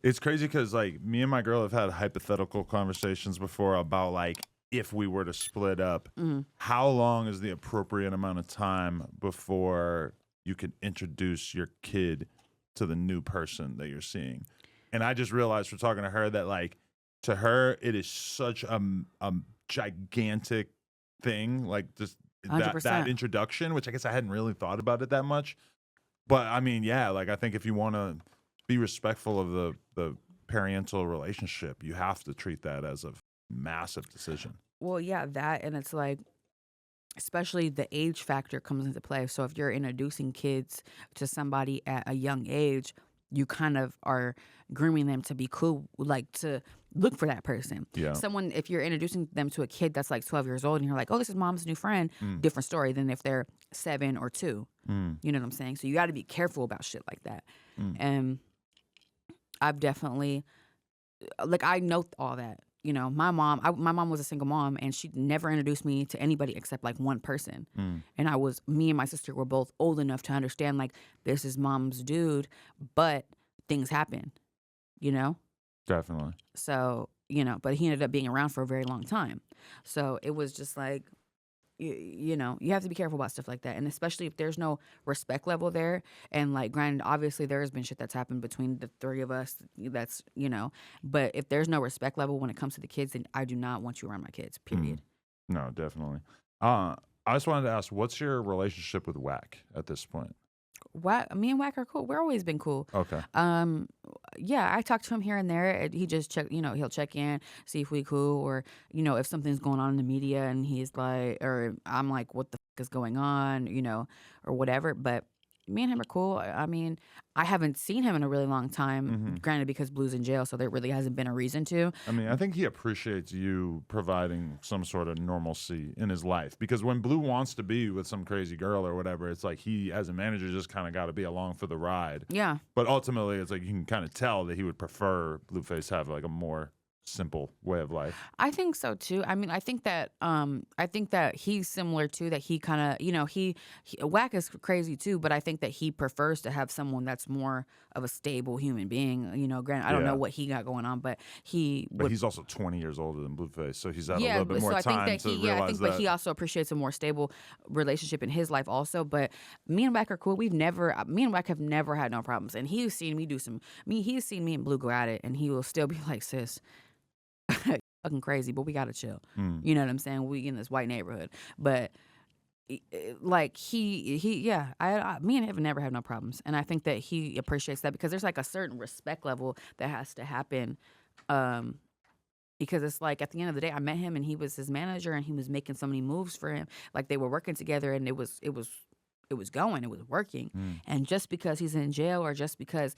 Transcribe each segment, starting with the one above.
It's crazy because like me and my girl have had hypothetical conversations before about like if we were to split up, how long is the appropriate amount of time before you can introduce your kid to the new person that you're seeing? And I just realized from talking to her that like to her it is such a gigantic thing, like just that 100%. introduction, which I guess I hadn't really thought about it that much. But I mean, yeah, like I think if you want to be respectful of the parental relationship, you have to treat that as a massive decision. Well, yeah, that, and it's like, especially the age factor comes into play. So if you're introducing kids to somebody at a young age, you kind of are grooming them to be cool, like to look for that person. Yeah. Someone, if you're introducing them to a kid that's like 12 years old and you're like, oh, this is mom's new friend, Mm. different story than if they're 7 or 2. Mm. You know what I'm saying? So you got to be careful about shit like that. Mm. And I've definitely, like, I know all that. You know, my mom was a single mom, and she never introduced me to anybody except like one person. Mm. And me and my sister were both old enough to understand like this is mom's dude, but things happen, you know? Definitely. So, but he ended up being around for a very long time. So it was just like, you know, you have to be careful about stuff like that. And especially if there's no respect level there. And like, granted, obviously there has been shit that's happened between the three of us. That's, but if there's no respect level when it comes to the kids, then I do not want you around my kids, period. No, definitely. I just wanted to ask, what's your relationship with Wack at this point? Me and Wack are cool. We're always been cool. Okay. Yeah, I talk to him here and there. And he just he'll check in, see if we cool, or if something's going on in the media, and he's like, or I'm like, what the fuck is going on, or whatever. But me and him are cool. I mean, I haven't seen him in a really long time. Granted, because Blue's in jail, so there really hasn't been a reason to. I mean, I think he appreciates you providing some sort of normalcy in his life, because when Blue wants to be with some crazy girl or whatever, it's like he, as a manager, just kind of got to be along for the ride. Yeah. But ultimately, it's like you can kind of tell that he would prefer Blueface have like a more simple way of life. I think so too. I mean, I think that he's similar too. That he kind of, he Wack is crazy too, but I think that he prefers to have someone that's more of a stable human being. Granted, I don't know what he got going on, but But he's also 20 years older than Blueface, so he's had a yeah. little bit more So I think time that to he, realize that. but he also appreciates a more stable relationship in his life also. But me and Wack are cool. Me and Wack have never had no problems, and he's seen me he's seen me and Blue go at it, and he will still be like, sis, fucking crazy, but we gotta chill. You know what I'm saying? We in this white neighborhood, but like me and him have never had no problems, and I think that he appreciates that because there's like a certain respect level that has to happen. Because it's like at the end of the day, I met him and he was his manager, and he was making so many moves for him. Like they were working together, and it was working. And just because he's in jail or just because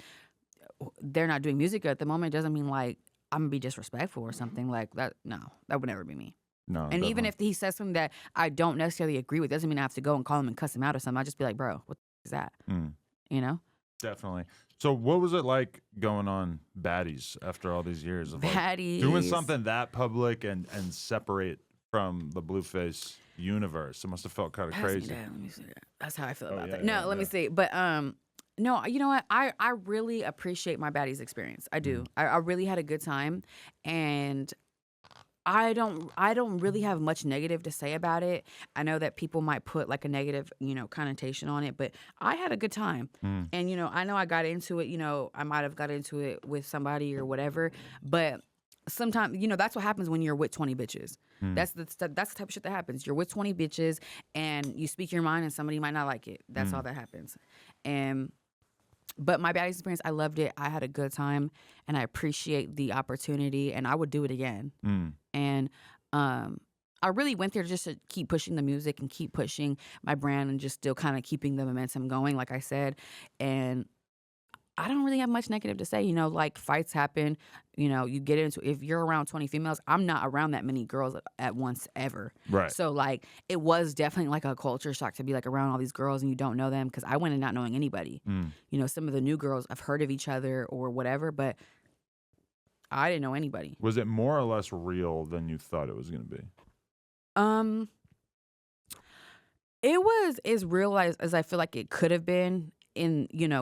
they're not doing music at the moment doesn't mean like I'm gonna be disrespectful or something like that. No, that would never be me. No, and definitely. even if he says something that I don't necessarily agree with, doesn't mean I have to go and call him and cuss him out or something. I just be like, bro, what is that? Definitely. So what was it like going on Baddies after all these years of like Baddies. doing something that public and separate from the Blueface universe? It must have felt kind of crazy. Let me see that. That's how I feel about that. Yeah, No, let me see. But no, you know what? I really appreciate my Baddies experience. I do. I really had a good time, and I don't really have much negative to say about it. I know that people might put like a negative, connotation on it, but I had a good time. And I know I got into it, I might have got into it with somebody or whatever, but sometimes, that's what happens when you're with 20 bitches. That's the type of shit that happens. You're with 20 bitches and you speak your mind and somebody might not like it. That's all that happens. But my Baddies experience, I loved it. I had a good time, and I appreciate the opportunity, and I would do it again. And I really went there just to keep pushing the music and keep pushing my brand and just still kind of keeping the momentum going, like I said. And I don't really have much negative to say. Like fights happen. You get into, if you're around 20 females, I'm not around that many girls at once ever. Right. So like it was definitely like a culture shock to be like around all these girls and you don't know them, because I went in not knowing anybody. Some of the new girls I've heard of each other or whatever, but I didn't know anybody. Was it more or less real than you thought it was going to be? It was as real as I feel like it could have been.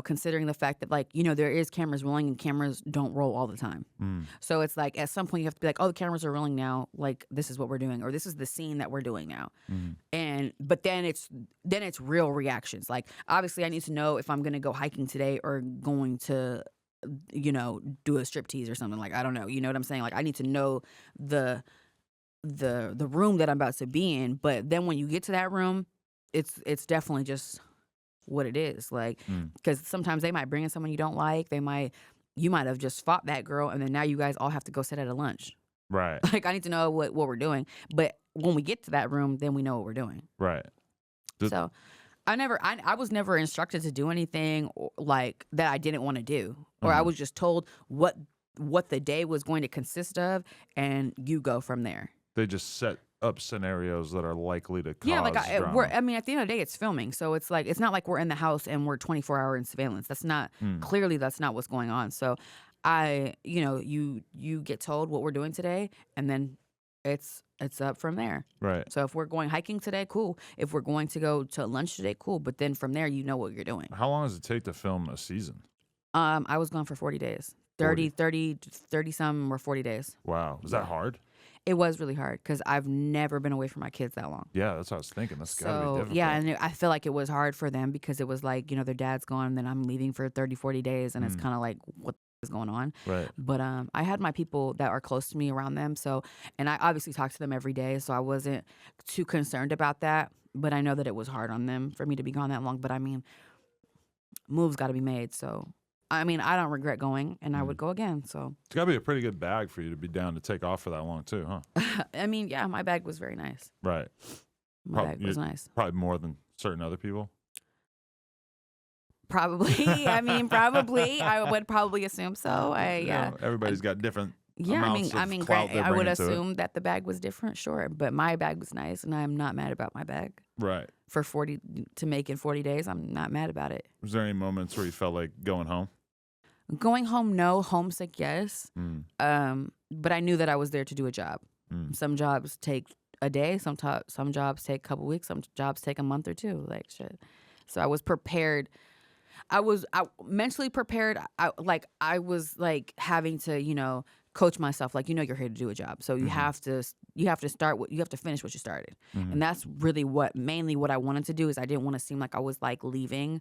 considering the fact that, like, there is cameras rolling and cameras don't roll all the time. So it's like at some point you have to be like, oh, the cameras are rolling now. Like, this is what we're doing, or this is the scene that we're doing now. But then it's real reactions. Like, obviously I need to know if I'm going to go hiking today or going to, do a striptease or something. Like, I don't know. You know what I'm saying? Like, I need to know the room that I'm about to be in. But then when you get to that room, it's definitely just what it is. Like, because sometimes they might bring in someone you don't like. You might have just fought that girl, and then now you guys all have to go sit at a lunch. Right. Like, I need to know what we're doing. But when we get to that room, then we know what we're doing. Right. So I was never instructed to do anything like that I didn't want to do, or I was just told what the day was going to consist of, and you go from there. They just set up scenarios that are likely to cause drama. at the end of the day, it's filming, so it's like it's not like we're in the house and we're 24-hour in surveillance. That's not clearly that's not what's going on. So you get told what we're doing today, and then it's up from there. Right. So if we're going hiking today, cool. If we're going to go to lunch today, cool. But then from there, you know what you're doing. How long does it take to film a season? I was gone for 40 days. 30 some or 40 days. Wow. Was that hard? It was really hard because I've never been away from my kids that long. Yeah, that's what I was thinking. That's got to be difficult. Yeah, and I feel like it was hard for them because it was like, their dad's gone and then I'm leaving for 30, 40 days, and it's kind of like, what is going on? Right. But I had my people that are close to me around them, and I obviously talk to them every day, so I wasn't too concerned about that. But I know that it was hard on them for me to be gone that long. But I mean, moves got to be made, so... I mean, I don't regret going, and I would go again. So it's got to be a pretty good bag for you to be down to take off for that long, too, huh? I mean, yeah, my bag was very nice. Right. My bag was nice. Probably more than certain other people. Probably. I mean, probably. I would probably assume so. Everybody's got different. Yeah, I mean, granted, I would assume that the bag was different, sure, but my bag was nice, and I'm not mad about my bag. Right. To make in 40 days, I'm not mad about it. Was there any moments where you felt like going home? Going home, no. Homesick, yes. But I knew that I was there to do a job. Some jobs take a day. Some jobs take a couple weeks. Some jobs take a month or two. Like, shit. So I was prepared. I was mentally prepared. I was like having to, coach myself. Like, you're here to do a job, so you have to finish what you started, and that's really mainly what I wanted to do. Is I didn't want to seem like I was like leaving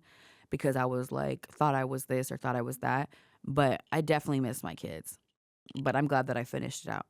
because I was like thought I was this or thought I was that. But I definitely miss my kids. But I'm glad that I finished it out.